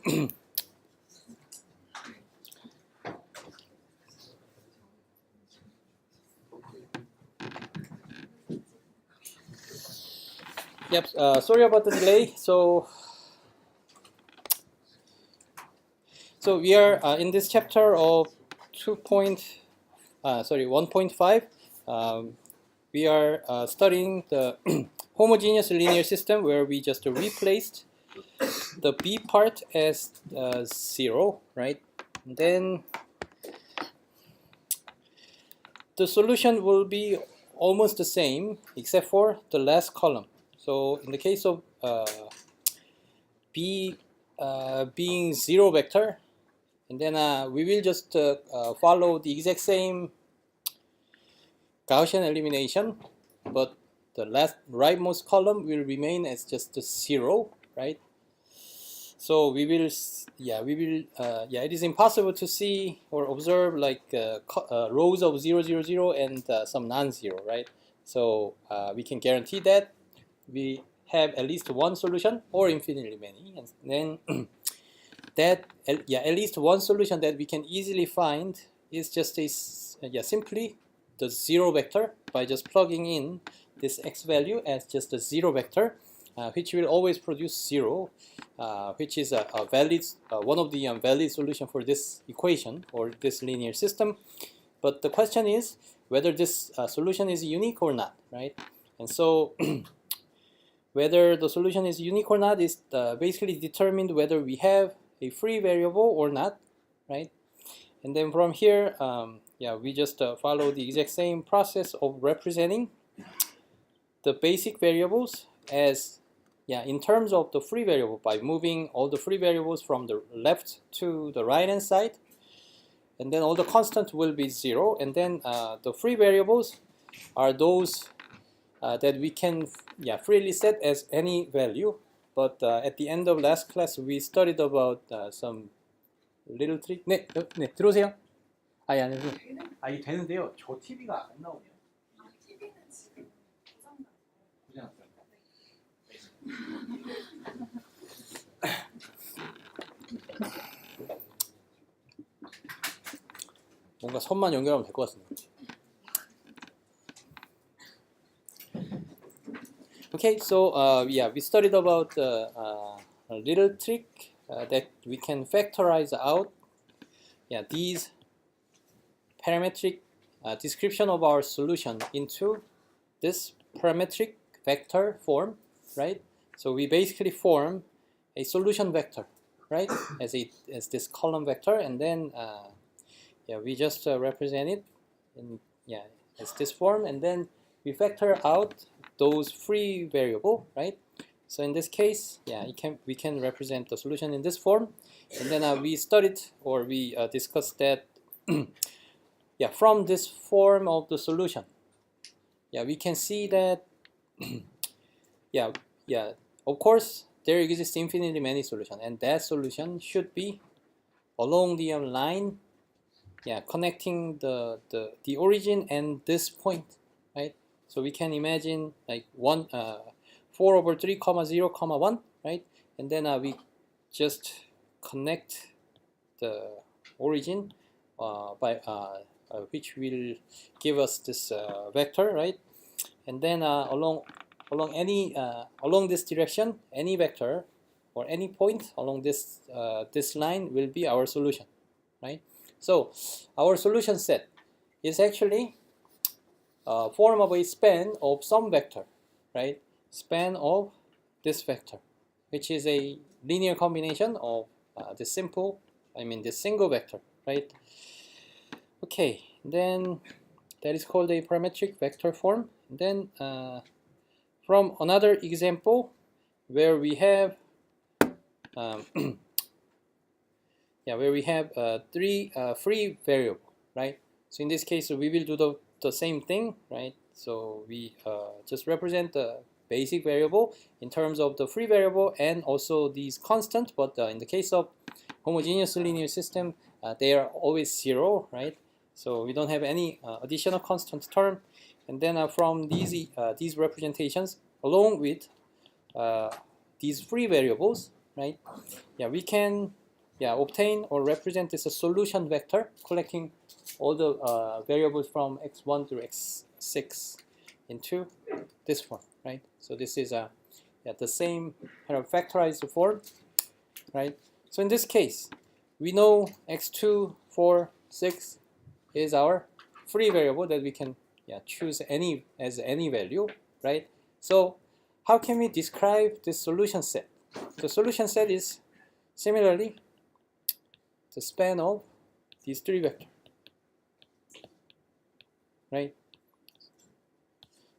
Yep. Sorry about the delay. So we are in this chapter of 1.5. We are studying the homogeneous linear system where we just replaced the b part as 0, right? And then the solution will be almost the same except for the last column. So in the case of b being 0 vector, and then we will just follow the exact same Gaussian elimination, but the last rightmost column will remain as just a 0, right? So we will, it is impossible to see or observe like rows of 0, 0, 0 and some non-zero, right? So we can guarantee that we have at least one solution or infinitely many, and then at least one solution that we can easily find is just a simply the 0 vector by just plugging in this x value as just a 0 vector, which will always produce 0, which is a valid one of the valid solution for this equation or this linear system. But the question is whether this solution is unique or not, right? And so whether the solution is unique or not is basically determined whether we have a free variable or not, right? And then from here, we just follow the exact same process of representing the basic variables as in terms of the free variable by moving all the free variables from the left to the right hand side, and then all the constants will be 0, and then the free variables are those that we can freely set as any value. But at the end of last class we studied about some little trick. 네, 들어오세요. 아니 아니요. 이게 되는데요. 저 TV가 안 나오네요. TV는 지금 고장 났어요. 뭔가 선만 연결하면 될 것 같습니다. Okay, so we studied about a little trick that we can factorize out these parametric description of our solution into this parametric vector form, right? So we basically form a solution vector, right, as this column vector, and then we just represent it in as this form, and then we factor out those free variable, right? So in this case, we can represent the solution in this form, and then we studied or we discussed that from this form of the solution, we can see that of course there exists infinitely many solutions, and that solution should be along the line connecting the origin and this point, right? So we can imagine like 4/3, 0, 1, right? And then we just connect the origin by which will give us this vector, right? And then along this direction, any vector or any point along this this line will be our solution, right? So our solution set is actually form of a span of some vector, right? Span of this vector, which is a linear combination of this single vector, right? Okay, then that is called a parametric vector form. Then from another example where we have three free variable, right? So in this case we will do the same thing, right? So we just represent the basic variable in terms of the free variable and also these constants, but in the case of homogeneous linear system they are always 0, right? So we don't have any additional constant term, and then from these representations along with these free variables, right? Yeah, we can obtain or represent this a solution vector collecting all the variables from x1 through x6 into this form, right? So this is the same kind of factorized form, right? So in this case, we know x2, 4, 6 is our free variable that we can choose as any value, right? So how can we describe this solution set? The solution set is similarly the span of these three vectors, right?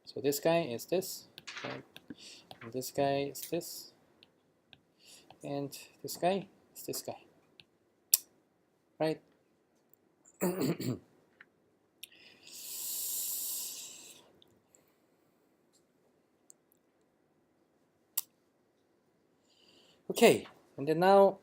So this guy is this, right? And this guy is this, and this guy is this guy, right? Okay, and then now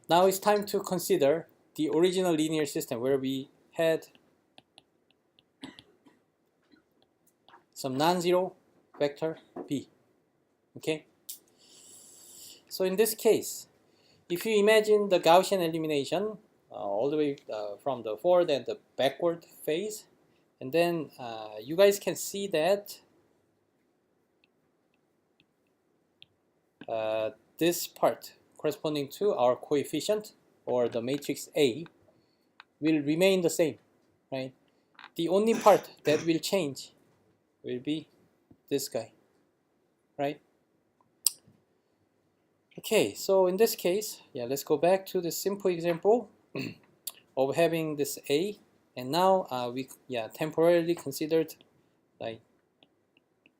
now it's time to consider the original linear system where we had some non-zero vector b. Okay, so in this case, if you imagine the Gaussian elimination all the way from the forward and the backward phase, and then you guys can see that this part corresponding to our coefficient or the matrix A will remain the same, right? The only part that will change will be this guy, right? Okay, so in this case, let's go back to the simple example of having this A, and now we temporarily considered like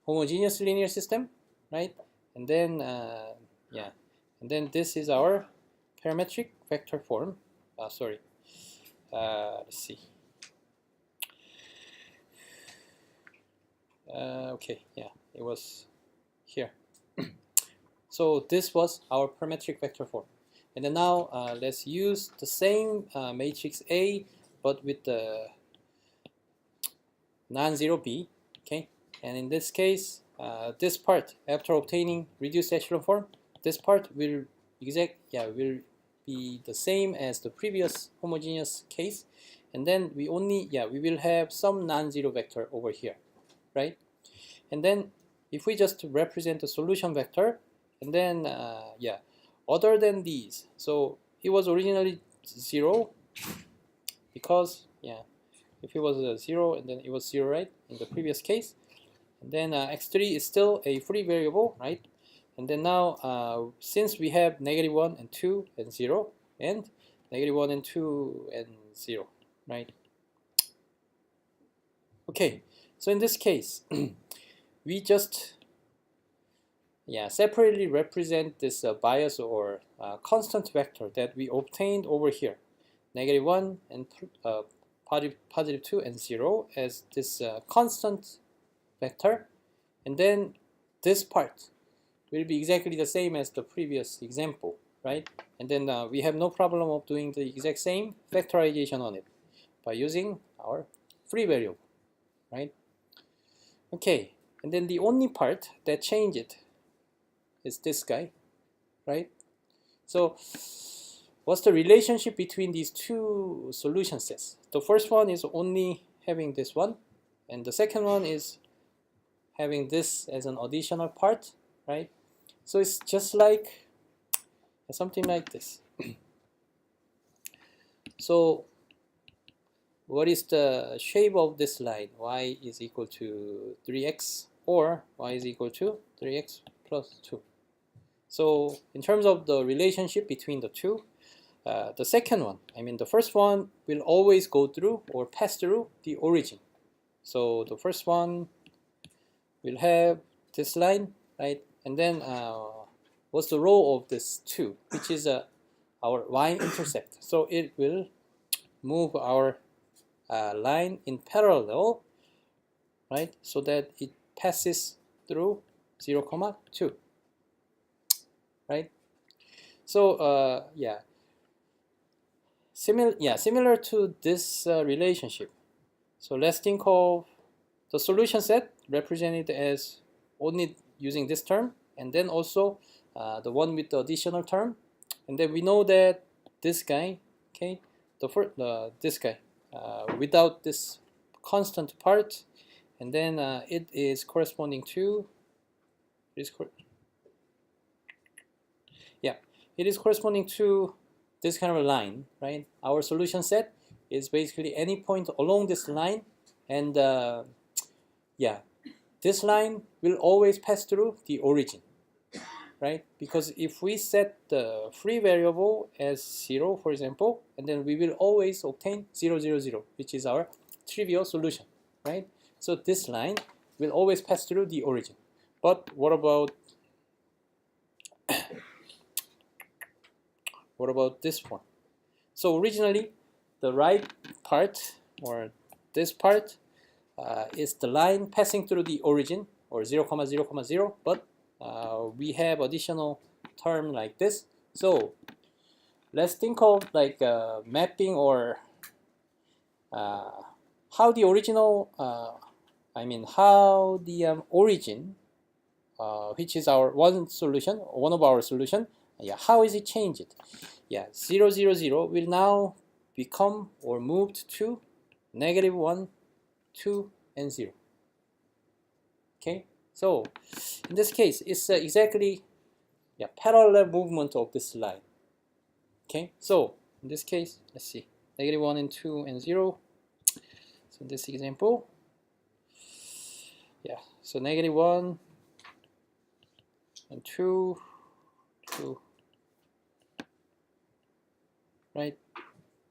homogeneous linear system, right? And then and then this is our parametric vector form. Sorry, let's see. Okay, it was here. So this was our parametric vector form. And then now let's use the same matrix A, but with the non-zero B, okay? And in this case, this part, after obtaining reduced echelon form, this part will will be the same as the previous homogeneous case. And then we will have some non-zero vector over here, right? And then if we just represent the solution vector, and then other than these, so it was originally 0 because if it was a 0 and then it was 0, right, in the previous case, and then x3 is still a free variable, right? And then now since we have -1 and 2 and 0 and -1 and 2 and 0, right? Okay, so in this case we just separately represent this bias or constant vector that we obtained over here, -1 and positive 2 and 0 as this constant vector, and then this part will be exactly the same as the previous example, right? And then we have no problem of doing the exact same factorization on it by using our free variable, right? Okay, and then the only part that changed it is this guy, right? So what's the relationship between these two solution sets? The first one is only having this one, and the second one is having this as an additional part, right? So it's just like something like this. So what is the shape of this line? Y is equal to 3x, or y is equal to 3x plus 2. So in terms of the relationship between the two, the second one, the first one will always go through or pass through the origin. So the first one will have this line, right? And then what's the role of this 2, which is our y-intercept. So it will move our line in parallel, right? So that it passes through 0, 2, right? So similar to this relationship. So let's think of the solution set represented as only using this term, and then also the one with the additional term, and then we know that this guy, okay, this guy without this constant part, and then it is corresponding to it is corresponding to this kind of a line, right? Our solution set is basically any point along this line, and this line will always pass through the origin, right? Because if we set the free variable as 0, for example, and then we will always obtain 0, 0, 0, which is our trivial solution, right? So this line will always pass through the origin. But what about this one? So originally, the right part, or this part, is the line passing through the origin, or 0, 0, 0, but we have additional term like this. So let's think of like mapping, or how the original, how the origin, which is our one of our solution, how is it changed? 0, 0, 0 will now become or moved to -1, 2, and 0. Okay, so in this case, it's exactly parallel movement of this line. Okay, so in this case, let's see, -1 and 2 and 0. So in this example, so -1 and 2, right,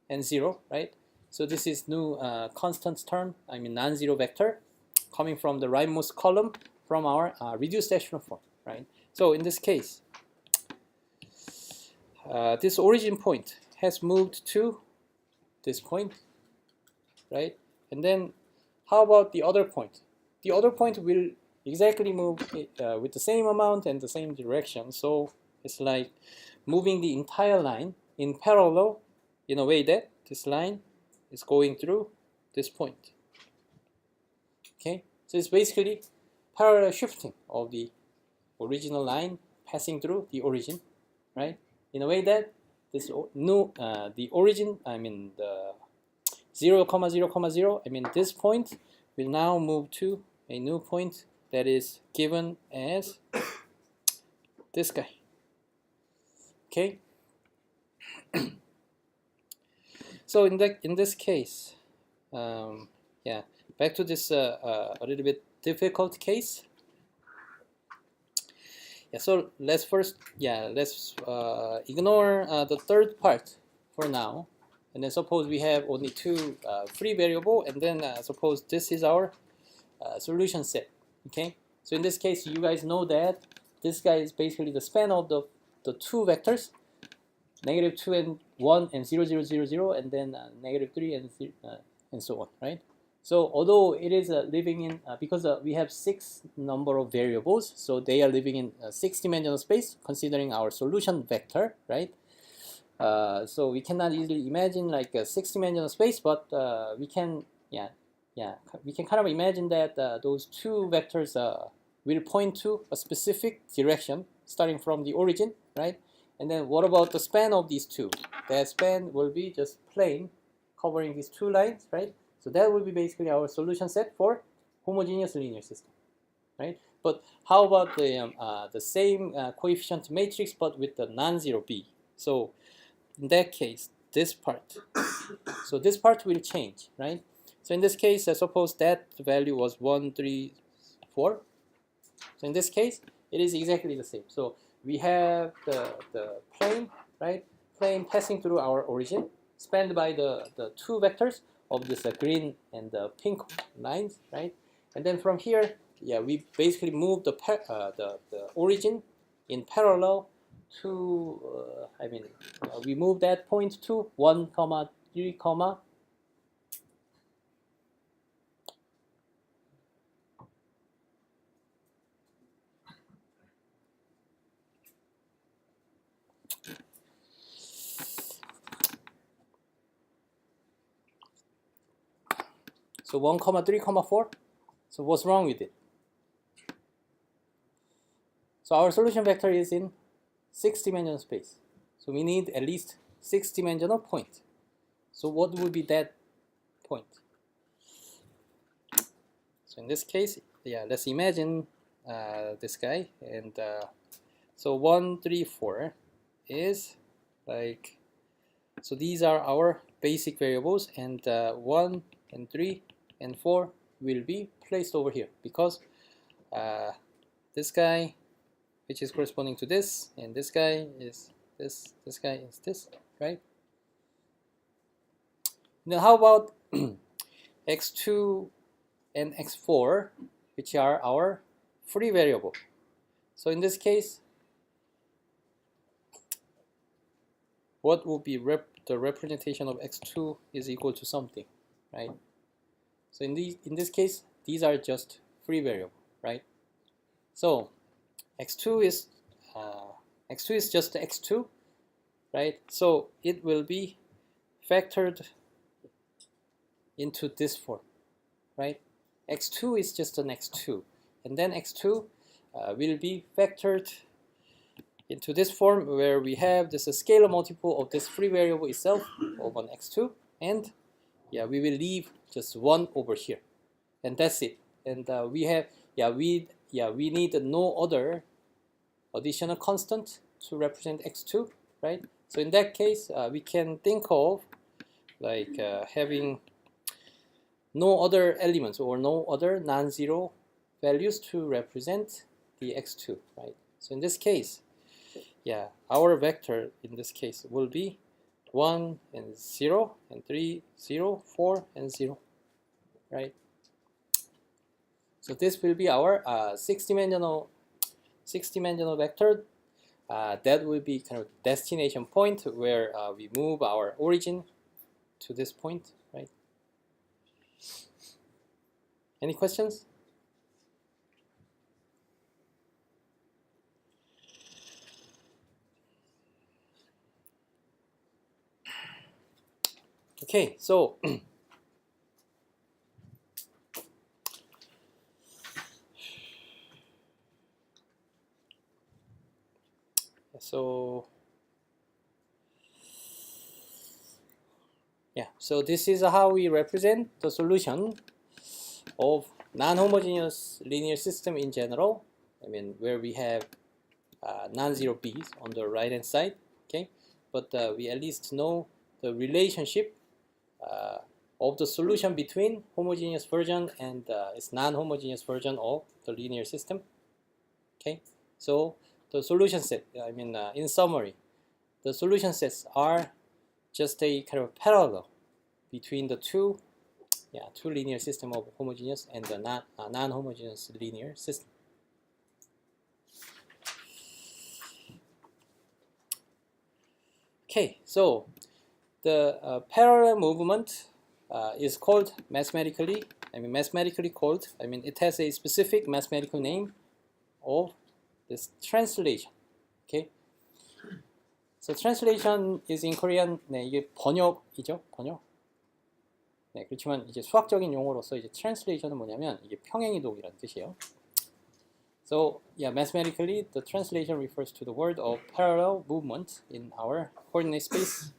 and 0, right? So this is new constant term, non-zero vector, coming from the rightmost column from our reduced echelon form, right? So in this case, this origin point has moved to this point, right? And then how about the other point? The other point will exactly move with the same amount and the same direction. So it's like moving the entire line in parallel in a way that this line is going through this point. Okay, so it's basically parallel shifting of the original line passing through the origin, right? In a way that this the origin, the 0, 0, 0, this point will now move to a new point that is given as this guy. Okay. So in this case, back to this a little bit difficult case. So let's first ignore the third part for now, and then suppose we have only two free variable, and then suppose this is our solution set. Okay, so in this case, you guys know that this guy is basically the span of the two vectors, -2 and 1 and 0, 0, 0, 0, and then -3 and so on, right? So although it is living in, because we have 6 number of variables, so they are living in 6-dimensional space, considering our solution vector, right? So we cannot easily imagine like a 6-dimensional space, but we can, we can kind of imagine that those two vectors will point to a specific direction starting from the origin, right? And then what about the span of these two? That span will be just plane covering these two lines, right? So that will be basically our solution set for homogeneous linear system, right? But how about the same coefficient matrix but with the non-zero b? So in that case, this part, so this part will change, right? So in this case, suppose that value was 1, 3, 4. So in this case, it is exactly the same. So we have the plane, right? Plane passing through our origin, spanned by the two vectors of this green and the pink lines, right? And then from here, we basically move the origin in parallel to, we move that point to 1, 3, So 1, 3, 4. So what's wrong with it? So our solution vector is in 6-dimensional space. So we need at least 6-dimensional point. So what would be that point? So in this case, yeah, let's imagine this guy, and so 1, 3, 4 is like, so these are our basic variables, and 1 and 3 and 4 will be placed over here, because this guy, which is corresponding to this, and this guy is this guy is this, right? Now how about x2 and x4, which are our free variable? So in this case, what will be the representation of x2 is equal to something, right? So in this case, these are just free variable, right? So x2 is just x2, right? So it will be factored into this form, right? x2 is just an x2, and then x2 will be factored into this form, where we have this scalar multiple of this free variable itself of an x2, and yeah, we will leave just 1 over here, and that's it. And we have, we need no other additional constant to represent x2, right? So in that case, we can think of like having no other elements or no other non-zero values to represent the x2, right? So in this case, yeah, our vector in this case will be 1 and 0 and 3, 0, 4 and 0, right? So this will be our 6-dimensional vector. That will be kind of destination point, where we move our origin to this point, right? Any questions? Okay, so so this is how we represent the solution of non-homogeneous linear system in general. I mean, where we have non-zero b's on the right hand side, okay? But we at least know the relationship of the solution between homogeneous version and its non-homogeneous version of the linear system, okay? So the solution set, I mean, in summary, the solution sets are just a kind of parallel between the two linear system of homogeneous and the non-homogeneous linear system. Okay, so the parallel movement is called mathematically called, it has a specific mathematical name of this translation. Okay, so translation is in Korean, 네, 이게 번역이죠, 번역. 네, 그렇지만 이제 수학적인 용어로서 이제 translation은 뭐냐면 이게 평행이동이라는 뜻이에요. So yeah, mathematically, the translation refers to the word of parallel movement in our coordinate space.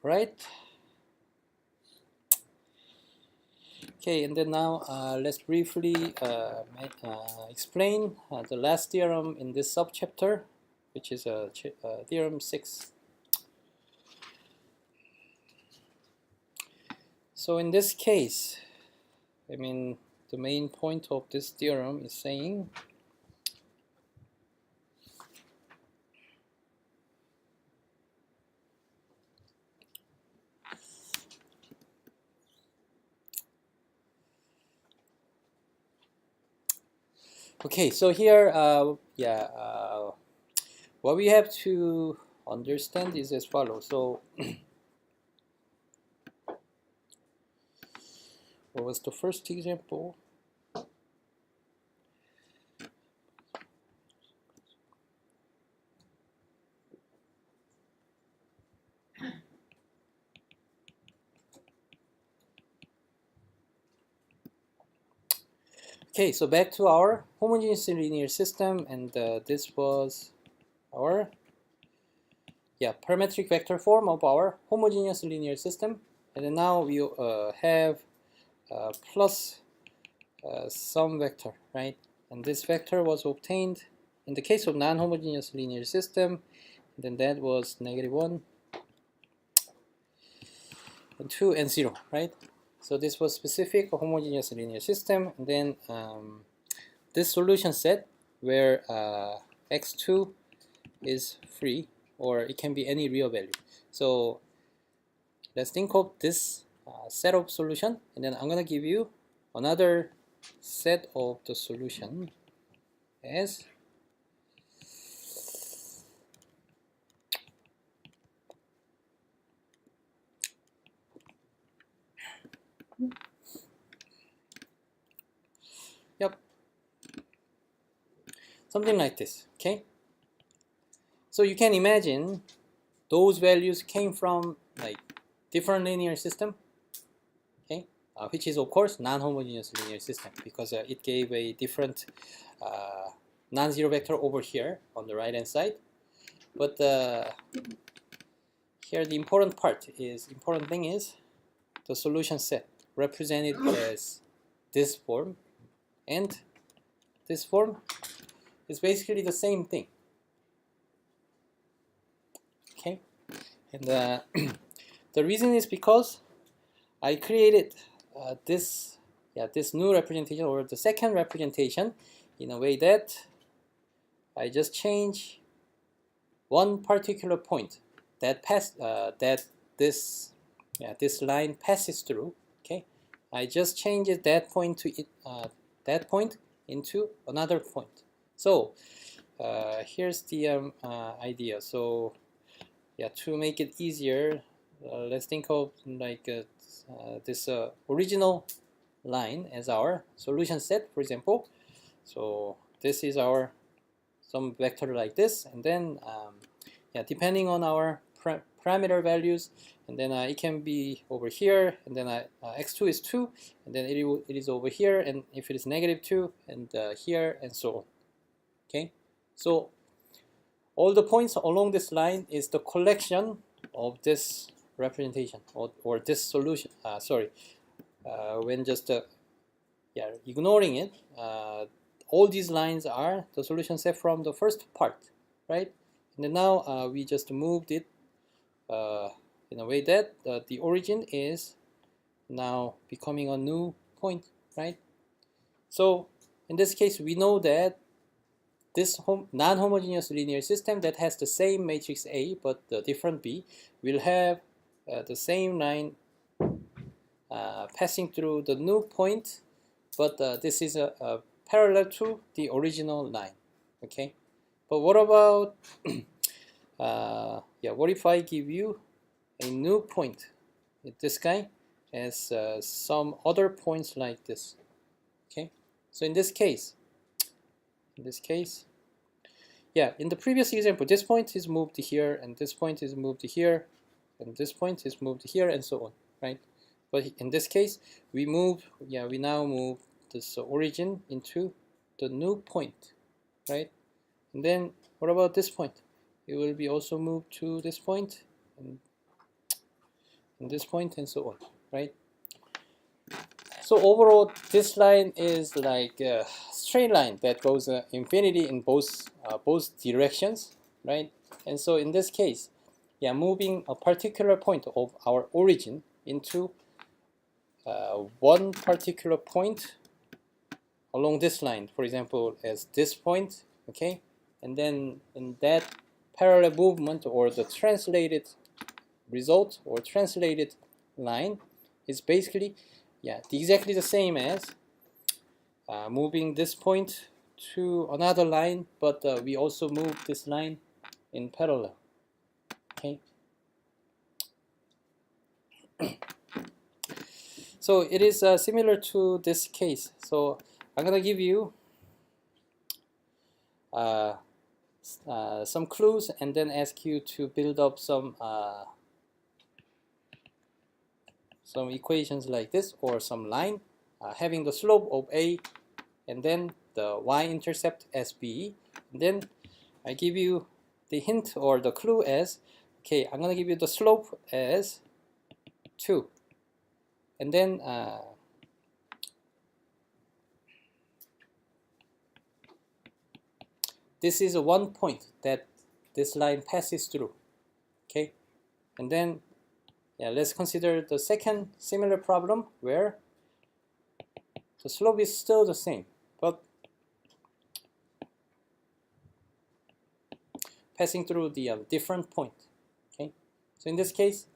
Right? Okay, and then now let's briefly explain the last theorem in this subchapter, which is theorem 6. So in this case, I mean, the main point of this theorem is saying okay, so here, what we have to understand is as follows. So, what was the first example? Okay, so back to our homogeneous linear system, and this was our parametric vector form of our homogeneous linear system. And then now we have plus some vector, right? And this vector was obtained in the case of non-homogeneous linear system. And then that was -1 and 2 and 0, right? So this was specific homogeneous linear system. And then this solution set where x2 is free, or it can be any real value. So let's think of this set of solution, and then I'm gonna give you another set of the solution as something like this. Okay, so you can imagine those values came from like different linear system, okay, which is of course non-homogeneous linear system, because it gave a different non-zero vector over here on the right hand side. But here the important thing is the solution set represented as this form and this form is basically the same thing. Okay, and the reason is because I created this new representation, or the second representation, in a way that I just change one particular point that this line passes through. Okay, I just change that point to that point into another point. So here's the idea. So to make it easier, let's think of like this original line as our solution set, for example. So this is our some vector like this, and then depending on our parameter values, and then it can be over here, and then x2 is 2, and then it is over here, and if it is -2, and here, and so on. Okay, so all the points along this line is the collection of this representation, or this solution. When just ignoring it, all these lines are the solution set from the first part, right? And then now we just moved it in a way that the origin is now becoming a new point, right? So in this case, we know that this non-homogeneous linear system that has the same matrix A but different B will have the same line passing through the new point, but this is a parallel to the original line. Okay, but what about what if I give you a new point, this guy, as some other points like this? Okay, so in this case, in the previous example, this point is moved here, and this point is moved here, and this point is moved here, and so on, right? But in this case, we now move this origin into the new point, right? And then what about this point? It will be also moved to this point, and this point, and so on, right? So overall, this line is like a straight line that goes infinity in both directions, right? And so in this case, moving a particular point of our origin into one particular point along this line, for example, as this point, okay? And then in that parallel movement, or the translated result or translated line, is basically exactly the same as moving this point to another line, but we also move this line in parallel. Okay. So it is similar to this case. So I'm gonna give you some clues, and then ask you to build up some equations like this, or some line having the slope of A and then the y-intercept as b, and then I give you the hint or the clue as, okay, I'm going to give you the slope as 2, and then this is a one point that this line passes through, okay, and then let's consider the second similar problem where the slope is still the same, but passing through the different point. Okay, so in this case,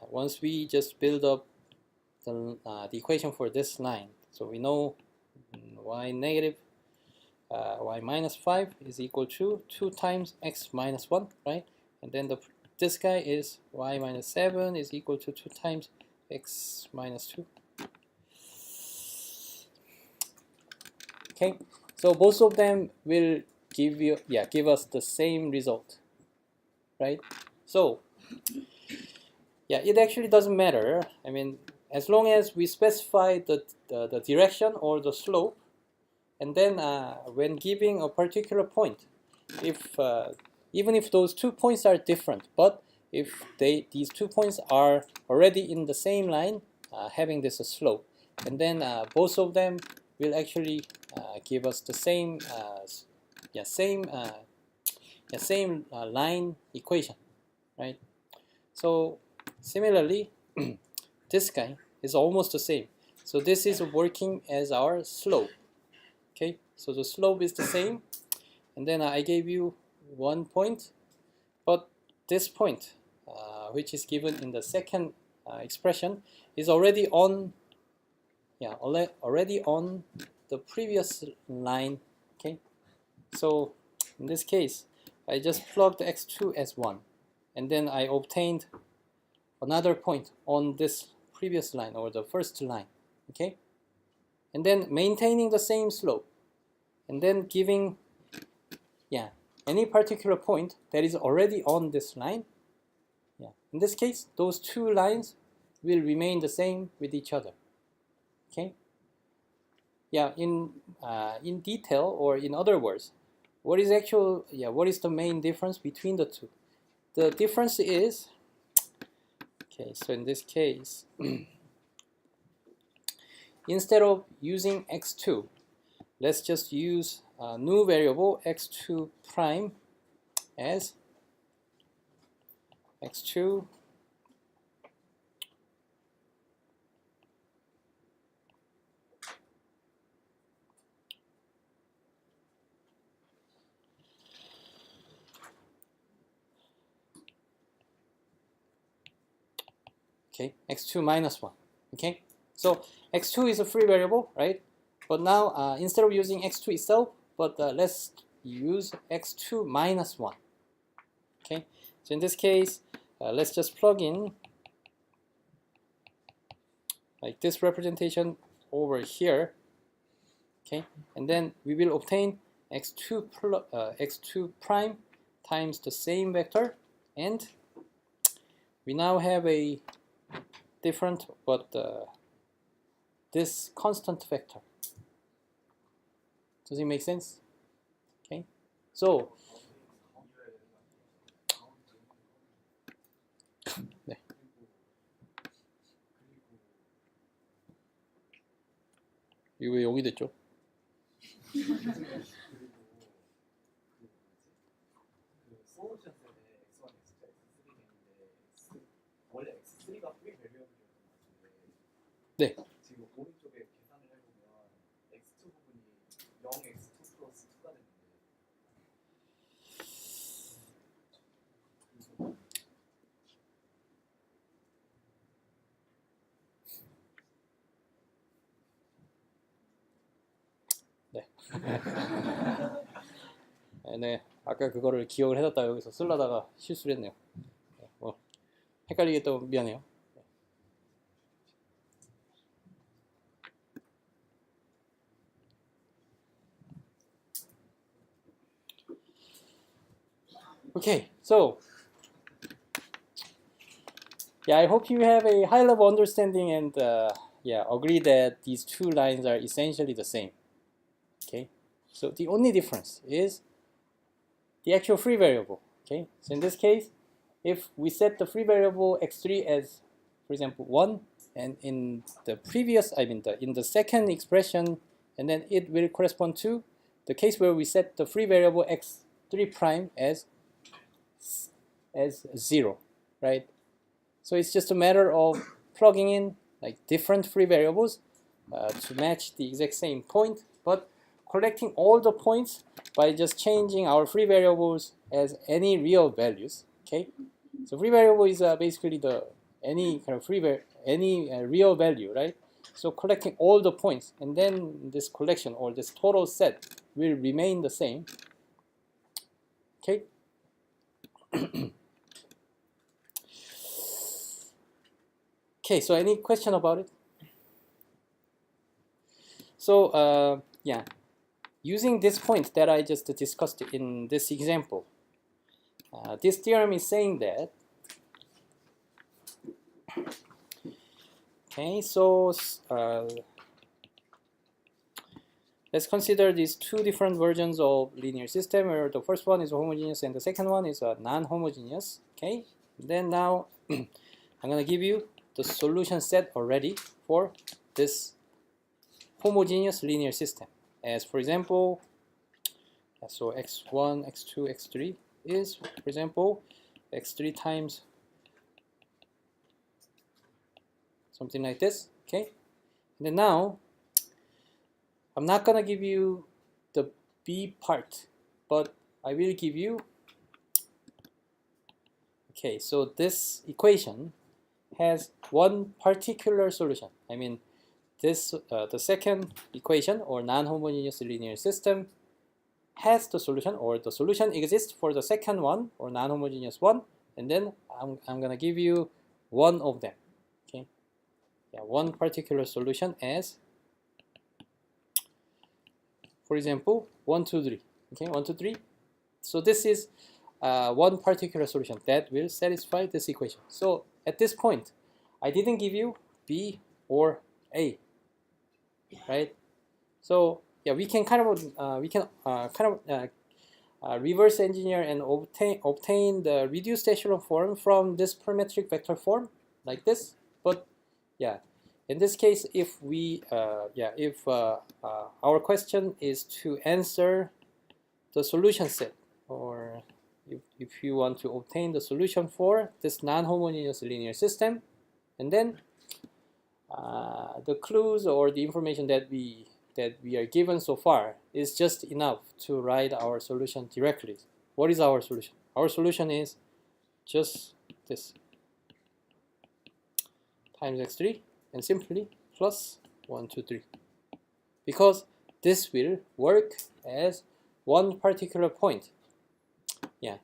once we just build up the equation for this line, so we know y negative y minus 5 is equal to 2 times x minus 1, right? And then this guy is y minus 7 is equal to 2 times x minus 2. Okay, so both of them will give us the same result, right? So it actually doesn't matter. I mean, as long as we specify the direction or the slope, and then when giving a particular point, if even if those 2 points are different, but if these 2 points are already in the same line, having this slope, and then both of them will actually give us the same same line equation, right? So similarly, this guy is almost the same. So this is working as our slope. Okay, so the slope is the same, and then I gave you 1 point, but this point, which is given in the second expression, is already on already on the previous line. Okay, so in this case, I just plugged x2 as 1, and then I obtained another point on this previous line or the first line. Okay, and then maintaining the same slope, and then giving any particular point that is already on this line. In this case, those two lines will remain the same with each other. Okay, in detail, or in other words, what is the main difference between the two? The difference is, okay, so in this case, instead of using x2, let's just use a new variable x2 prime as x2 x2 minus 1. Okay, so x2 is a free variable, right? But now instead of using x2 itself, but let's use x2 minus 1. Okay, so in this case, let's just plug in like this representation over here. Okay, and then we will obtain x2 prime times the same vector, and we now have a different but this constant vector. Does it make sense? Okay, so 네. 이거 왜 0이 됐죠? 네. 지금 오른쪽에 계산을 해보면 x2 부분이 0, x2 플러스 2가 되는데 네. 네, 아까 그거를 기억을 해놨다 여기서 쓰려다가 실수를 했네요. 뭐 헷갈리게 또 미안해요. Okay, so I hope you have a high level understanding and agree that these two lines are essentially the same. So the only difference is the actual free variable. Okay, so in this case, if we set the free variable x3 as, for example, 1, and in the previous, in the second expression, and then it will correspond to the case where we set the free variable x3 prime as 0, right? So it's just a matter of plugging in like different free variables to match the exact same point, but collecting all the points by just changing our free variables as any real values. Okay, so free variable is basically the any kind of real value, right? So collecting all the points, and then this collection or this total set will remain the same. Okay. Okay, so any question about it? So yeah, using this point that I just discussed in this example, this theorem is saying that, okay, so let's consider these two different versions of linear system, where the first one is homogeneous and the second one is non-homogeneous. Okay, then now I'm gonna give you the solution set already for this homogeneous linear system. As for example, so x1, x2, x3 is, for example, x3 times something like this. Okay, and then now I'm not gonna give you the b part, but I will give you, okay, so this equation has one particular solution. I mean, this the second equation, or non-homogeneous linear system, has the solution, or the solution exists for the second one, or non-homogeneous one, and then I'm gonna give you one of them. Okay, yeah, one particular solution as, for example, 1, 2, 3. Okay, 1, 2, 3. So this is one particular solution that will satisfy this equation. So at this point, I didn't give you B or A, right? So yeah, we can kind of reverse engineer and obtain the reduced echelon form from this parametric vector form like this. But yeah, in this case, if we our question is to answer the solution set, or if you want to obtain the solution for this non-homogeneous linear system, and then the clues or the information that we are given so far is just enough to write our solution directly. What is our solution? Our solution is just this times x3 and simply plus 1, 2, 3, because this will work as one particular point, yeah,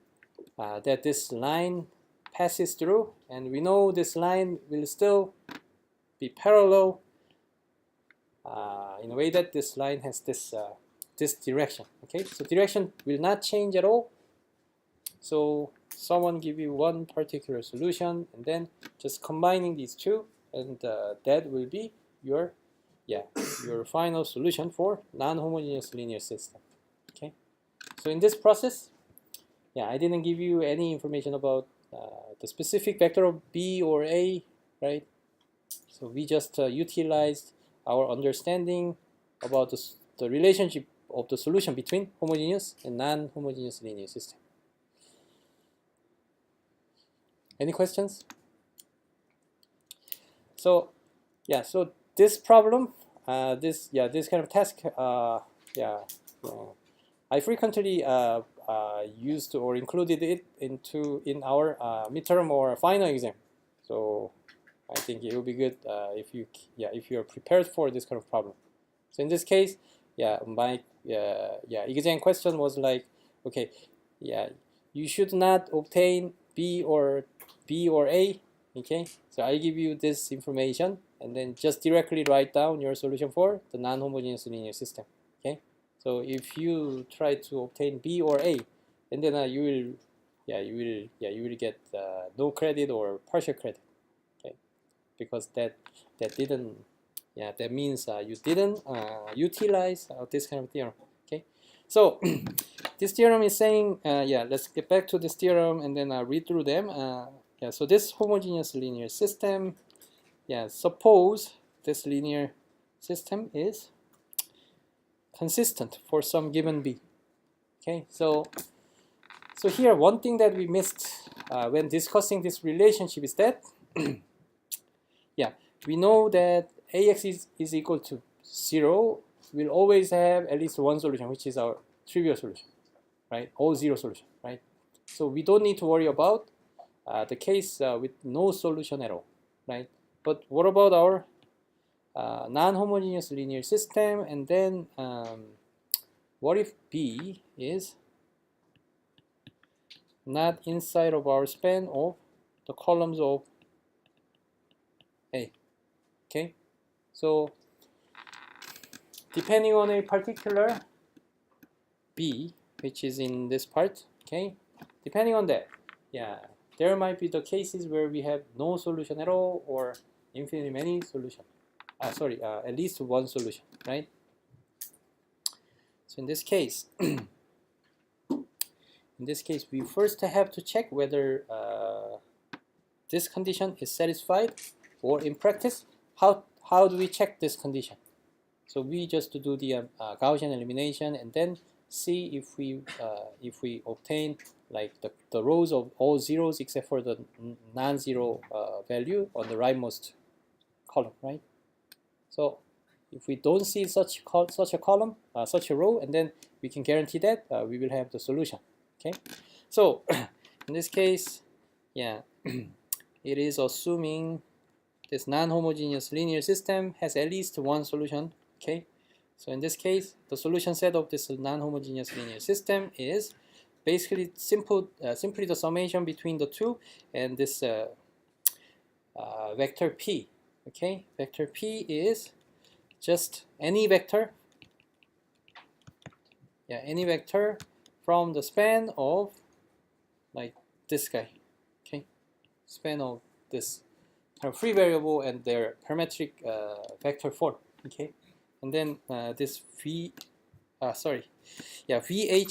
that this line passes through, and we know this line will still be parallel in a way that this line has this this direction. Okay, so direction will not change at all. So someone give you one particular solution, and then just combining these two, and that will be your your final solution for non-homogeneous linear system. Okay, so in this process, yeah, I didn't give you any information about the specific vector of B or A, right? So we just utilized our understanding about the relationship of the solution between homogeneous and non-homogeneous linear system. Any questions? So yeah, so this problem, this kind of task, I frequently used or included it in our midterm or final exam. So I think it will be good if you are prepared for this kind of problem. So in this case, yeah, my exam question was like, okay, yeah, you should not obtain B or A. Okay, so I give you this information, and then just directly write down your solution for the non-homogeneous linear system. Okay, so if you try to obtain B or A, and then you will get no credit or partial credit. Okay, because that didn't, that means you didn't utilize this kind of theorem. Okay, So this theorem is saying, yeah, let's get back to this theorem and then read through them. Yeah, so this homogeneous linear system, yeah, suppose this linear system is consistent for some given b. Okay, so here one thing that we missed when discussing this relationship is that yeah, we know that ax is equal to 0. We'll always have at least one solution, which is our trivial solution, right? All zero solution, right? So we don't need to worry about the case with no solution at all, right? But what about our non-homogeneous linear system? And then what if B is not inside of our span of the columns of A? Okay, so depending on a particular B, which is in this part, okay, depending on that, yeah, there might be the cases where we have no solution at all or infinitely many solutions. At least one solution, right? So in this case, we first have to check whether this condition is satisfied, or in practice, how do we check this condition? So we just do the Gaussian elimination and then see if we obtain like the rows of all zeros except for the non-zero value on the rightmost column, right? So if we don't see such a column, such a row, and then we can guarantee that we will have the solution. Okay, so in this case, yeah, it is assuming this non-homogeneous linear system has at least one solution. Okay, so in this case, the solution set of this non-homogeneous linear system is basically simply the summation between the two and this vector p. Okay, vector p is just any vector, yeah, any vector from the span of like this guy. Okay, span of this kind of free variable and their parametric vector form. Okay, and then this VH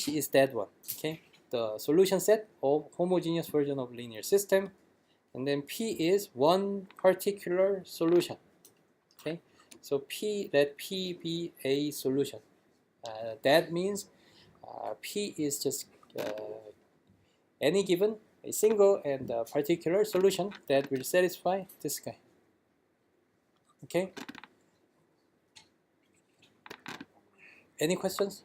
is that one. Okay, the solution set of homogeneous version of linear system, and then P is one particular solution. Okay, so let P be a solution. That means P is just any given a single and particular solution that will satisfy this guy. Okay. Any questions?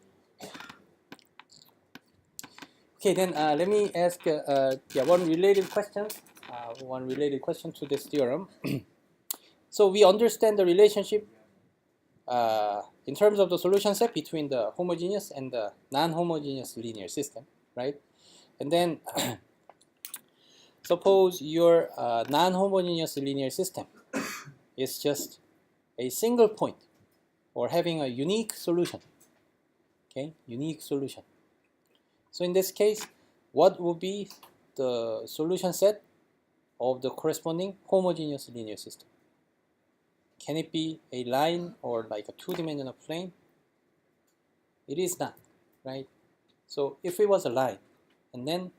Okay, then let me ask one related question. One related question to this theorem. So we understand the relationship in terms of the solution set between the homogeneous and the non-homogeneous linear system, right? And then suppose your non-homogeneous linear system is just a single point or having a unique solution. Okay, unique solution. So in this case, what would be the solution set of the corresponding homogeneous linear system? Can it be a line or like a two-dimensional plane? It is not, right? So if it was a line, and then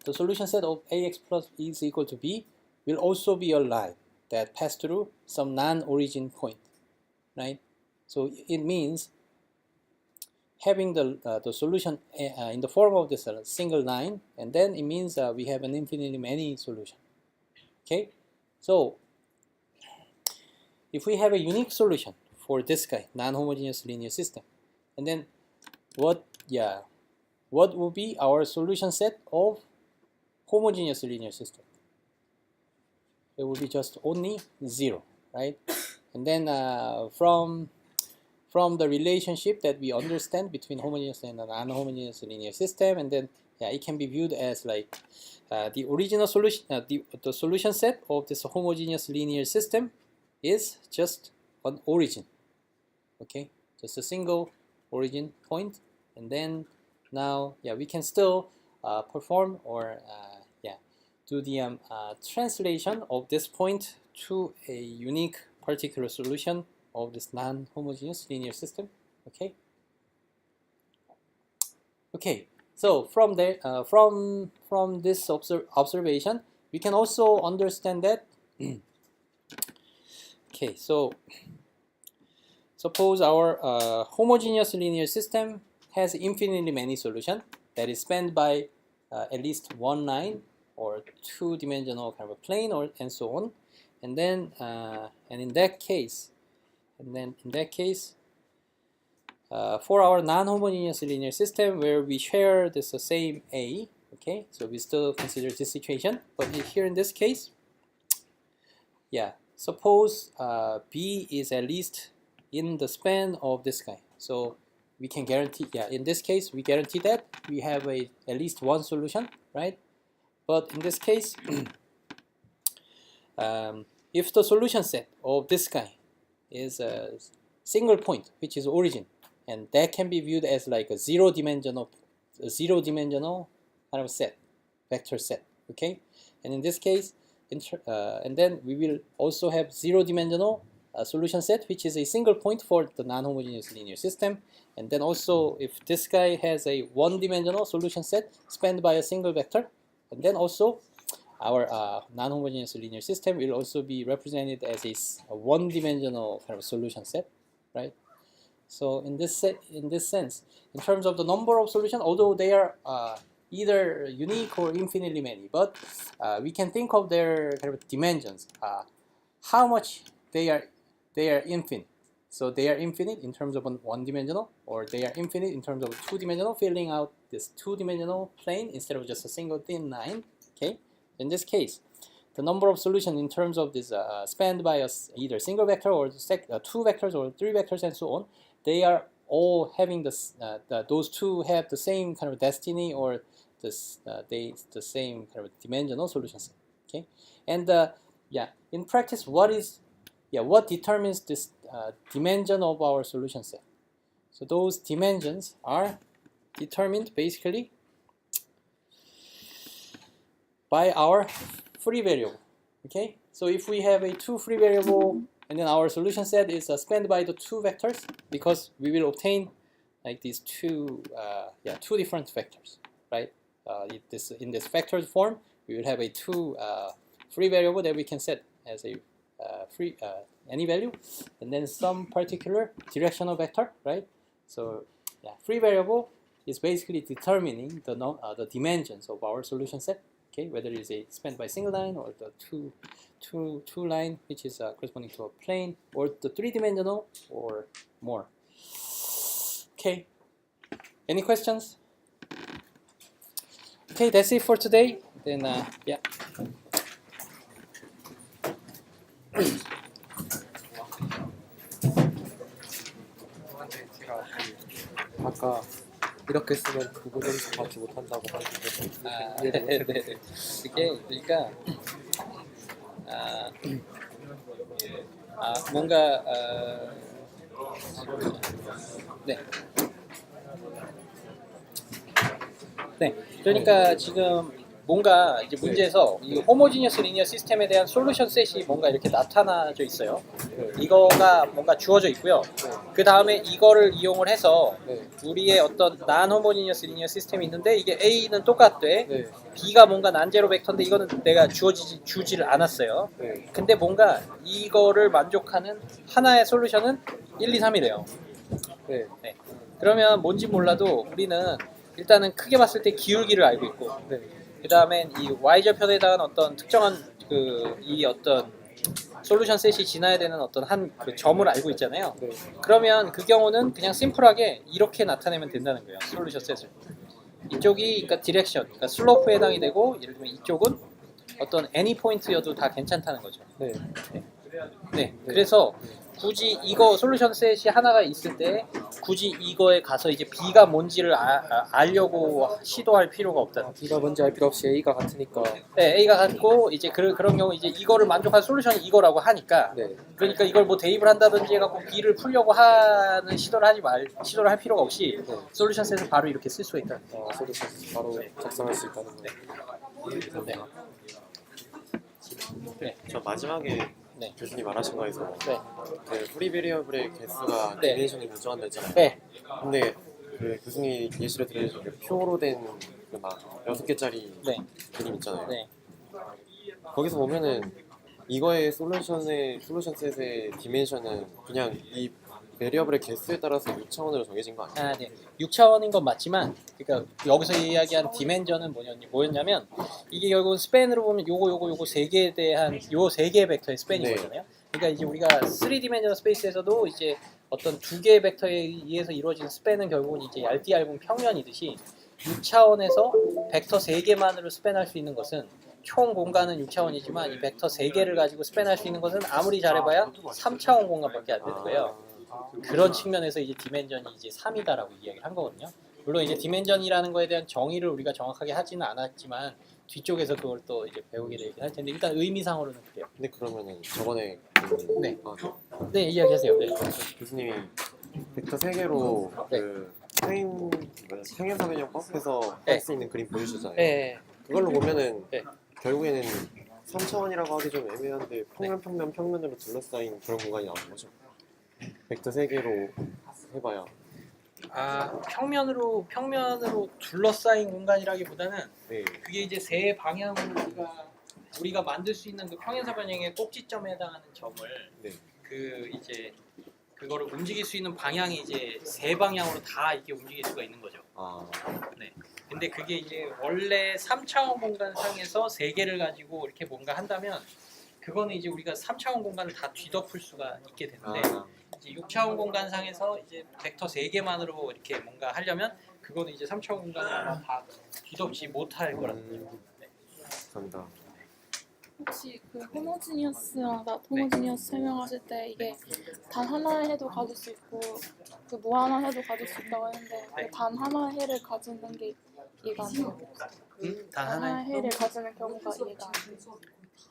the solution set of ax plus b is equal to b will also be a line that passed through some non-origin point, right? So it means having the solution in the form of this single line, and then it means we have an infinitely many solution. Okay, so if we have a unique solution for this guy, non-homogeneous linear system, and then what will be our solution set of homogeneous linear system? It will be just only 0, right? And then from the relationship that we understand between homogeneous and non-homogeneous linear system, and then it can be viewed as like the original solution, the solution set of this homogeneous linear system is just an origin. Okay, just a single origin point, and then now we can still perform or do the translation of this point to a unique particular solution of this non-homogeneous linear system. Okay. Okay, so from there, from this observation, we can also understand that. Okay, so suppose our homogeneous linear system has infinitely many solutions that is spanned by at least one line or two-dimensional kind of a plane, or and so on, and then in that case, for our non-homogeneous linear system where we share this same A, okay, so we still consider this situation, but here in this case, yeah, suppose B is at least in the span of this guy. So we can guarantee, yeah, in this case, we guarantee that we have at least one solution, right? But in this case, if the solution set of this guy is a single point, which is origin, and that can be viewed as like a zero-dimensional kind of set, vector set, okay? And in this case, and then we will also have zero-dimensional solution set, which is a single point for the non-homogeneous linear system. And then also, if this guy has a one-dimensional solution set spanned by a single vector, and then also our non-homogeneous linear system will also be represented as a one-dimensional kind of solution set, right? So in this sense, in terms of the number of solutions, although they are either unique or infinitely many, but we can think of their kind of dimensions, how much they are infinite. So they are infinite in terms of one-dimensional, or they are infinite in terms of two-dimensional, filling out this two-dimensional plane instead of just a single thin line. Okay, in this case, the number of solutions in terms of this spanned by either single vector or two vectors or three vectors and so on, they are all having this. Those two have the same kind of destiny, or the same kind of dimensional solution set. Okay, and yeah, in practice, what determines this dimension of our solution set? So those dimensions are determined basically by our free variable. Okay, so if we have a two free variable and then our solution set is spanned by the two vectors, because we will obtain like these two different vectors, right? In this vectored form, we will have a two free variable that we can set as a any value, and then some particular directional vector, right? So yeah, free variable is basically determining the dimensions of our solution set. Okay, whether it is a spanned by single line, or the two line, which is corresponding to a plane, or the three-dimensional, or more. Okay, any questions? Okay, that's it for today. Then yeah. 아까 이렇게 쓰면 부분 점수 받지 못한다고 하는데 네네네. 그게 그러니까 뭔가 네. 네. 그러니까 지금 뭔가 이제 문제에서 이 호모지니어스 리니어 시스템에 대한 솔루션 셋이 뭔가 이렇게 나타나져 있어요. 이거가 뭔가 주어져 있고요. 그 다음에 이거를 이용을 해서 우리의 어떤 난 호모지니어스 리니어 시스템이 있는데, 이게 A는 똑같대. B가 뭔가 난제로 벡터인데 이거는 내가 주지를 않았어요. 근데 뭔가 이거를 만족하는 하나의 솔루션은 1, 2, 3이래요. 네. 그러면 뭔지 몰라도 우리는 일단은 크게 봤을 때 기울기를 알고 있고, 그 다음엔 이 y절편에 대한 어떤 특정한 이 어떤 솔루션 셋이 지나야 되는 어떤 그 점을 알고 있잖아요. 그러면 그 경우는 그냥 심플하게 이렇게 나타내면 된다는 거예요. 솔루션 셋을. 이쪽이 그러니까 디렉션, 그러니까 슬로프에 해당이 되고, 예를 들면 이쪽은 어떤 any 포인트여도 다 괜찮다는 거죠. 그래서 굳이 이거 솔루션 셋이 하나가 있을 때 굳이 이거에 가서 이제 B가 뭔지를 알려고 시도할 필요가 없다. B가 뭔지 알 필요 없이 A가 같으니까. 네, A가 같고 이제 그런 경우 이제 이거를 만족한 솔루션이 이거라고 하니까. 그러니까 이걸 뭐 대입을 한다든지 해갖고 B를 풀려고 하는 시도를 할 필요가 없이 솔루션 셋을 바로 이렇게 쓸 수가 있다. 솔루션 바로 작성할 수 있다는 거. 저 마지막에 교수님 말하신 거에서 그 프리 베리어블의 개수가 디멘션이 무제한됐잖아요. 근데 그 교수님 예시를 들으신 그 표로 된막 6개짜리 네. 그림 있잖아요. 네. 거기서 보면은 이거의 솔루션 셋의 디멘션은 그냥 이 베리어블의 개수에 따라서 6차원으로 정해진 거 아니에요? 아, 네. 6차원인 건 맞지만, 그러니까 여기서 이야기한 디멘전은 뭐였냐면 이게 결국은 스팬으로 보면 요거 세 개에 대한 요 세 개의 벡터의 스팬인 네. 거잖아요. 그러니까 이제 우리가 3디멘전 스페이스에서도 이제 어떤 두 개의 벡터에 의해서 이루어진 스팬은 결국은 이제 얇은 평면이듯이 6차원에서 벡터 3개만으로 스팬할 수 있는 것은 총 공간은 6차원이지만 이 벡터 3개를 가지고 스팬할 수 있는 것은 아무리 잘해봐야 3차원 공간밖에 안 되는 거예요. 그런 측면에서 이제 디멘전이 이제 3이다라고 이야기를 한 거거든요. 물론 이제 디멘전이라는 거에 대한 정의를 우리가 정확하게 하지는 않았지만 뒤쪽에서 그걸 또 이제 배우게 되긴 할 텐데 일단 의미상으로는 그래요. 근데 그러면은 저번에 네. 아, 네, 이야기하세요. 네. 교수님이 벡터 3개로 네. 그 평행사변형법에서 네. 할 수 있는 그림 보여주셨잖아요. 네. 그걸로 보면은 네. 결국에는 3차원이라고 하기 좀 애매한데 평면으로 둘러싸인 그런 공간이 나오는 거죠. 벡터 3개로 해봐야. 아, 평면으로 둘러싸인 공간이라기보다는 네. 그게 이제 세 방향으로 우리가 만들 수 있는 그 평행사 변형의 꼭지점에 해당하는 점을 네. 그 이제 그거를 움직일 수 있는 방향이 이제 세 방향으로 다 이렇게 움직일 수가 있는 거죠. 아, 네. 근데 그게 이제 원래 3차원 공간상에서 세 개를 가지고 이렇게 뭔가 한다면 그거는 이제 우리가 3차원 공간을 다 뒤덮을 수가 있게 되는데 이제 6차원 공간상에서 이제 벡터 3개만으로 이렇게 뭔가 하려면 그거는 이제 3차원 공간을 아마 다 뒤덮지 못할 거라는 거죠. 네. 감사합니다. 혹시 그 호모지니어스랑 낫 호모지니어스 설명하실 때 이게 단 하나의 해도 가질 수 있고 그 무한한 해도 가질 수 있다고 했는데 그 단 하나의 해를 가지는 게 이해가 안 돼요. 단 하나의 하나의 해를 가지는 경우가 이해가 안 돼요.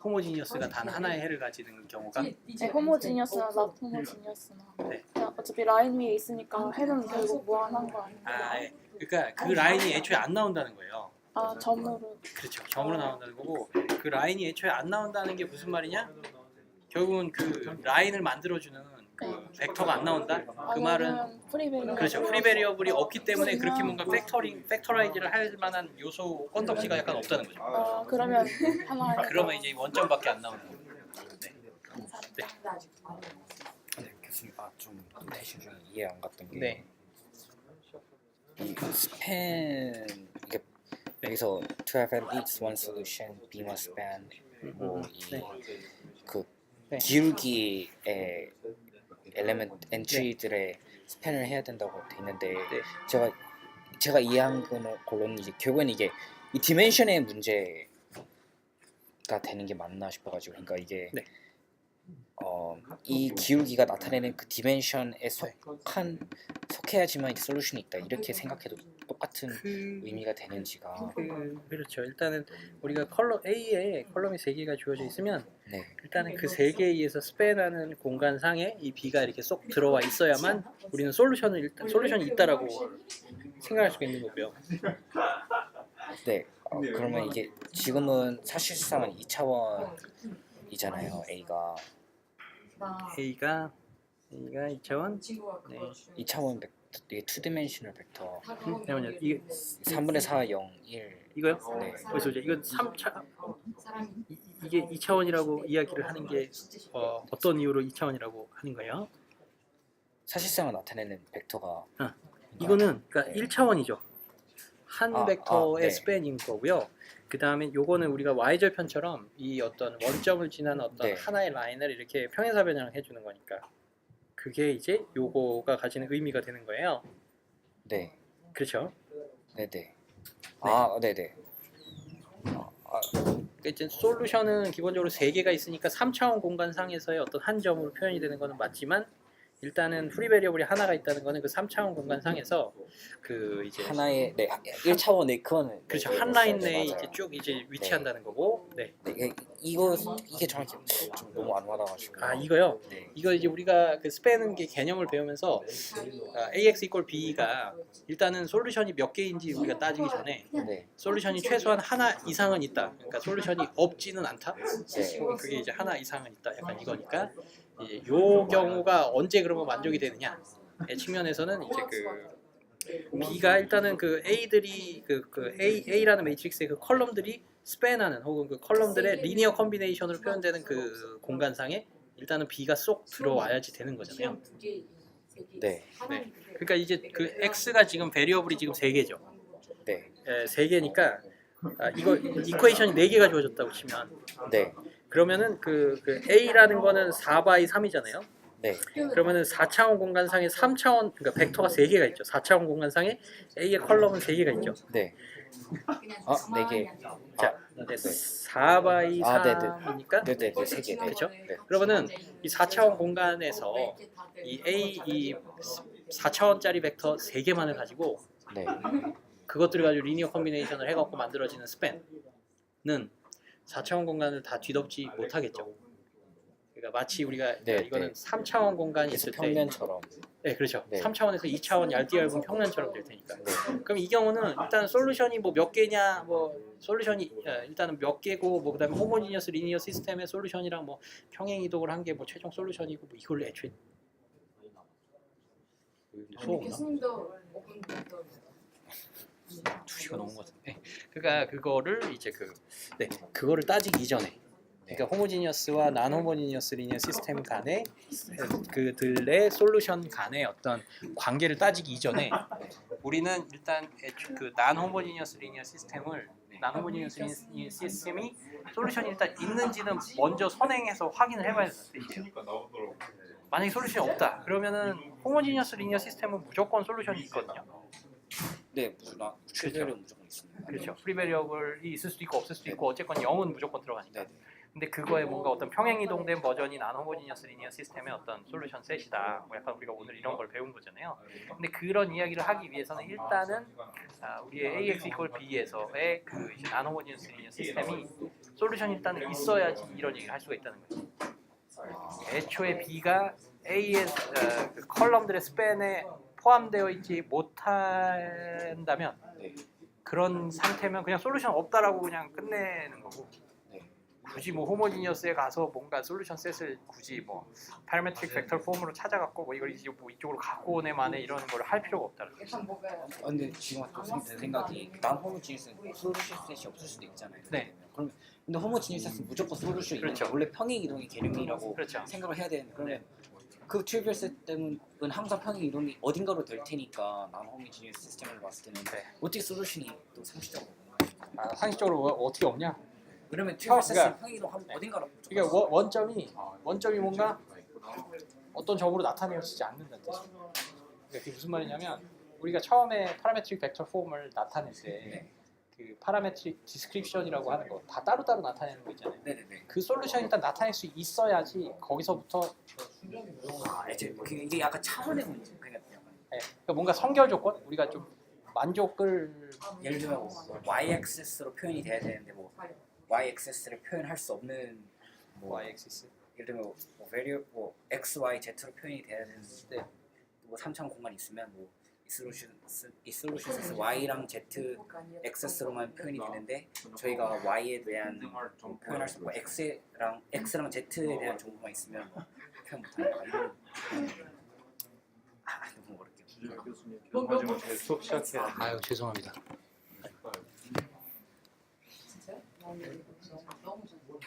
호모지니어스가 단 하나의 해를 가지는 경우가 네, 호모지니어스나 낫 호모지니어스나 네. 그냥 어차피 라인 위에 있으니까 해는 결국 무한한 거 아니에요? 예. 그러니까 그 라인이 애초에 안 나온다는 거예요. 아 점으로. 그렇죠. 점으로 나온다는 거고 그 라인이 애초에 안 나온다는 게 무슨 말이냐? 결국은 그 라인을 만들어주는 그 벡터가 안 나온다? 그 말은 프리베리어. 그렇죠. 프리베리어블이 없기 때문에 그렇게 뭔가 팩토라이즈를 할 만한 요소 건덕지가 약간 없다는 거죠. 그러면 하나의 그러면 이제 원점밖에 안 나오는 거예요. 네. 네, 교수님 좀 대신 좀 이해 안 갔던 게 네. 이 스팬 이게 여기서 to have at least one solution, be one span 뭐이그 네. 기울기의 엘리멘트 엔트리들의 스팬을 해야 된다고 돼 있는데 네. 제가 이해한 걸로는 이제 결국엔 이게 이 디멘션의 문제가 되는 게 맞나 싶어가지고 그러니까 이게 네. 이 기울기가 나타내는 그 디멘션에 속해야지만 이제 솔루션이 있다 이렇게 생각해도 똑같은 의미가 되는지가 그렇죠. 일단은 우리가 컬럼 A에 컬럼이 3개가 주어져 있으면 네. 일단은 그 3개에 의해서 스팬하는 공간상에 이 B가 이렇게 쏙 들어와 있어야만 우리는 솔루션이 있다라고 생각할 수가 있는 거고요. 네. 그러면 이게 지금은 사실상은 2차원이잖아요. A가 A가 2차원 네. 2차원 벡터 이게 2디멘셔널 벡터 잠깐만요. 이게 3분의 4, 0, 1 이거요? 네. 그래서 이건 3차 이게 2차원이라고 이야기를 하는 게 어떤 이유로 2차원이라고 하는 거예요? 사실상은 나타내는 벡터가 이거는 그러니까 네. 1차원이죠. 한 벡터의 네. 스팬인 거고요. 그 다음에 요거는 우리가 y절편처럼 이 어떤 원점을 지나는 어떤 네. 하나의 라인을 이렇게 평행사 변형을 해주는 거니까 그게 이제 요거가 가지는 의미가 되는 거예요. 네. 그렇죠? 네네. 네네. 그러니까 이제 솔루션은 기본적으로 3개가 있으니까 3차원 공간상에서의 어떤 한 점으로 표현이 되는 거는 맞지만 일단은 프리베리어블이 하나가 있다는 거는 그 3차원 공간상에서 그 이제 하나의 1차원의 그거는 그렇죠. 네, 한 라인 네, 내에 맞아요. 이제 쭉 이제 위치한다는 거고. 네. 네, 이게 정확히 좀 너무 안 와닿아가지고. 이거요. 네. 이거 이제 우리가 그 스팬 게 개념을 배우면서 AX = B가 일단은 솔루션이 몇 개인지 우리가 따지기 전에 네. 솔루션이 최소한 하나 이상은 있다. 그러니까 솔루션이 없지는 않다. 네. 혹은 그게 이제 하나 이상은 있다. 약간 이거니까 이제 요 경우가 언제 그러면 만족이 되느냐의 측면에서는 이제 그 B가 일단은 그 A들이 그 A라는 매트릭스의 그 컬럼들이 스팬하는 혹은 그 컬럼들의 리니어 컨비네이션으로 표현되는 그 공간상에 일단은 B가 쏙 들어와야지 되는 거잖아요. 네. 네. 그러니까 이제 그 X가 지금 베리어블이 지금 3개죠. 네. 3개니까 이거 이퀘이션이 4개가 주어졌다고 치면 네. 그러면은 그 A라는 거는 4바이 3이잖아요. 네. 그러면은 4차원 공간상에 3차원 그러니까 벡터가 3개가 있죠. 4차원 공간상에 A의 컬럼은 3개가 있죠. 네. 4개. 자, 네. 4바이 아, 네, 네. 3이니까 네, 네, 네, 3개. 네. 그렇죠? 네. 그러면은 이 4차원 공간에서 이 4차원짜리 벡터 3개만을 가지고 네. 그것들을 가지고 리니어 컨비네이션을 해갖고 만들어지는 스팬은 4차원 공간을 다 뒤덮지 못하겠죠. 그러니까 마치 우리가 네, 이거는 네. 3차원 공간이 있을 때 평면처럼. 네, 그렇죠. 네. 3차원에서 2차원 얇은 평면처럼 될 테니까. 네. 그럼 이 경우는 일단 솔루션이 뭐 몇 개냐, 뭐 솔루션이 일단은 몇 개고, 뭐 그다음에 호모지니어스 리니어 시스템의 솔루션이랑 뭐 평행 이동을 한 게 뭐 최종 솔루션이고, 뭐 이걸 애초에 수업 없나? 교수님도 5분 또 2시간 넘은 것 같은데. 그러니까 그거를 이제 그거를 따지기 이전에. 그러니까 호모지니어스와 난 호모지니어스 리니어 시스템 간의 그들의 솔루션 간의 어떤 관계를 따지기 이전에 우리는 일단 그 난 호모지니어스 리니어 시스템을 난 호모지니어스 리니어 시스템이 솔루션이 일단 있는지는 먼저 선행해서 확인을 해봐야 된다는 뜻이에요. 만약에 솔루션이 없다 그러면은 호모지니어스 리니어 시스템은 무조건 솔루션이 있거든요. 네, 프리베리어블 무조건 있습니다. 그렇죠. 프리베리어블이 있을 수도 있고 없을 수도 있고 어쨌건 0은 무조건 들어가니까. 네. 근데 그거에 뭔가 어떤 평행 이동된 버전이 난 호모지니어스 리니어 시스템의 어떤 솔루션 셋이다. 뭐 약간 우리가 오늘 이런 걸 배운 거잖아요. 근데 그런 이야기를 하기 위해서는 일단은 우리의 AX = B에서의 그 난 호모지니어스 리니어 시스템이 솔루션이 일단은 있어야지 이런 얘기를 할 수가 있다는 거죠. 애초에 B가 A의 그 컬럼들의 스팬에 포함되어 있지 못한다면 그런 상태면 그냥 솔루션 없다라고 그냥 끝내는 거고. 굳이 뭐 호모지니어스에 가서 뭔가 솔루션 셋을 굳이 뭐 파라메트릭 벡터 폼으로 찾아갖고 뭐 이걸 뭐 이쪽으로 갖고 오네만에 이런 걸 할 필요가 없다는 거죠. 약간 뭐가요? 근데 지금 또 든 생각이 난 호모지니어스는 솔루션 셋이 없을 수도 있잖아요. 네. 그러면 근데 호모지니어스는 무조건 솔루션이 그렇죠. 원래 평행 이동의 개념이라고 그렇죠. 생각을 해야 되는데 그러면 그 트리비얼 시스템은 항상 평행 이동이 어딘가로 될 테니까 난 호모지니어스 시스템을 봤을 때는 어떻게 솔루션이 또 상식적으로 상식적으로 어떻게 없냐? 그러면 트리비얼 시스템 그러니까- 평행 이동 어딘가로 그러니까 원점이 뭔가 어떤 점으로 나타내지지 않는다는 뜻이에요. 그러니까 그게 무슨 말이냐면 우리가 처음에 파라메트릭 벡터 폼을 나타낼 때 그 파라메트릭 디스크립션이라고 하는 거 다 따로따로 나타내는 거 있잖아요. 네네네. 그 솔루션이 일단 나타낼 수 있어야지 거기서부터 이게 약간 차원의 문제. 그러니까 그러니까 뭔가 성결 조건 우리가 좀 만족을 예를 들면 뭐 y-axis로 표현이 돼야 되는데 뭐 y-axis를 표현할 수 없는 뭐 y-axis 예를 들면 뭐 variable 뭐 x, y, z로 표현이 돼야 되는데 뭐 3차원 공간이 있으면 뭐 이 솔루션에서 y랑 z xs로만 표현이 되는데 저희가 y에 대한 표현할 수 없고 x랑 z에 대한 정보만 있으면 뭐 표현 못하니까 이런 너무 어렵게 교수님 마지막 제 수업 시작해야 돼. 아유 죄송합니다. 진짜요? 너무 좋아.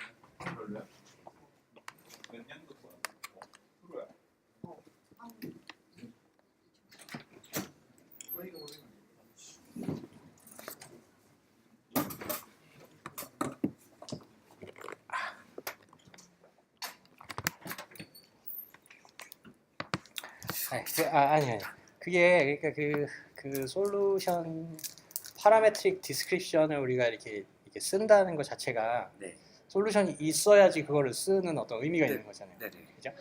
아니. 그게 그러니까 그 솔루션 파라메트릭 디스크립션을 우리가 이렇게 쓴다는 것 자체가 네. 솔루션이 있어야지 그거를 쓰는 어떤 의미가 있는 거잖아요. 네네. 그죠?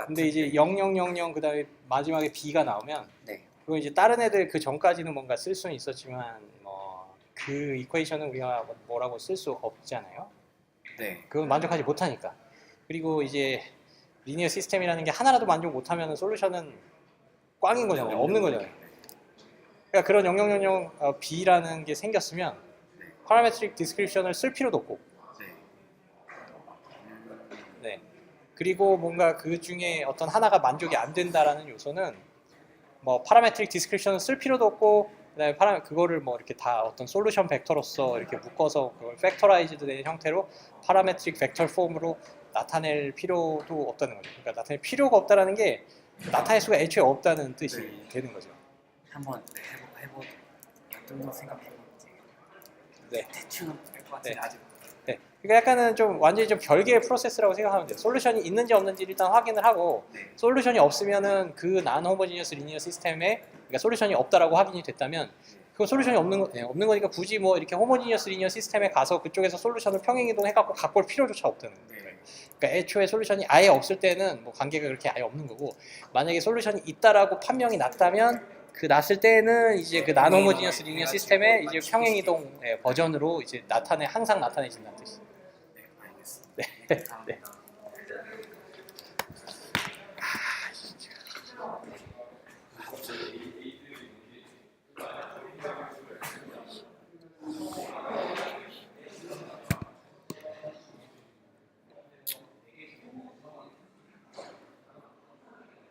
근데 이제 0000 그다음에 마지막에 B가 나오면 네. 그거 이제 다른 애들 그 전까지는 뭔가 쓸 수는 있었지만 뭐 그 이퀘이션은 우리가 뭐라고 쓸 수 없잖아요. 네. 그건 만족하지 못하니까. 그리고 이제 리니어 시스템이라는 게 하나라도 만족 못하면 솔루션은 꽝인 거잖아요. 없는 거잖아요. 그러니까 그런 0000 B라는 게 생겼으면 파라메트릭 디스크립션을 쓸 필요도 없고. 네. 그리고 뭔가 그 중에 어떤 하나가 만족이 안 된다라는 요소는 뭐 파라메트릭 디스크립션을 쓸 필요도 없고 그다음에 그거를 뭐 이렇게 다 어떤 솔루션 벡터로서 이렇게 묶어서 그걸 팩터라이즈드 된 형태로 파라메트릭 벡터 폼으로 나타낼 필요도 없다는 거죠. 그러니까 나타낼 필요가 없다라는 게 나타낼 수가 애초에 없다는 뜻이 되는 거죠. 한번 해보 좀 생각해보면 네. 대충 될것 같은데 네. 아직 네. 그러니까 약간은 좀 완전히 좀 별개의 프로세스라고 생각하면 돼요. 솔루션이 있는지 없는지 일단 확인을 하고 네. 솔루션이 없으면은 그 난호모지니어스 리니어 시스템에 그러니까 솔루션이 없다라고 확인이 됐다면 그건 솔루션이 없는 거니까 굳이 뭐 이렇게 호모지니어스 리니어 시스템에 가서 그쪽에서 솔루션을 평행이동해갖고 갖고 올 필요조차 없다는 거예요. 그러니까 애초에 솔루션이 아예 없을 때는 뭐 관계가 그렇게 아예 없는 거고 만약에 솔루션이 있다라고 판명이 났다면 그 났을 때는 이제 그 난호모지니어스 리니어 시스템의 이제 평행이동 버전으로 이제 항상 나타내진다는 뜻이에요. 네, 알겠습니다. 네. 네.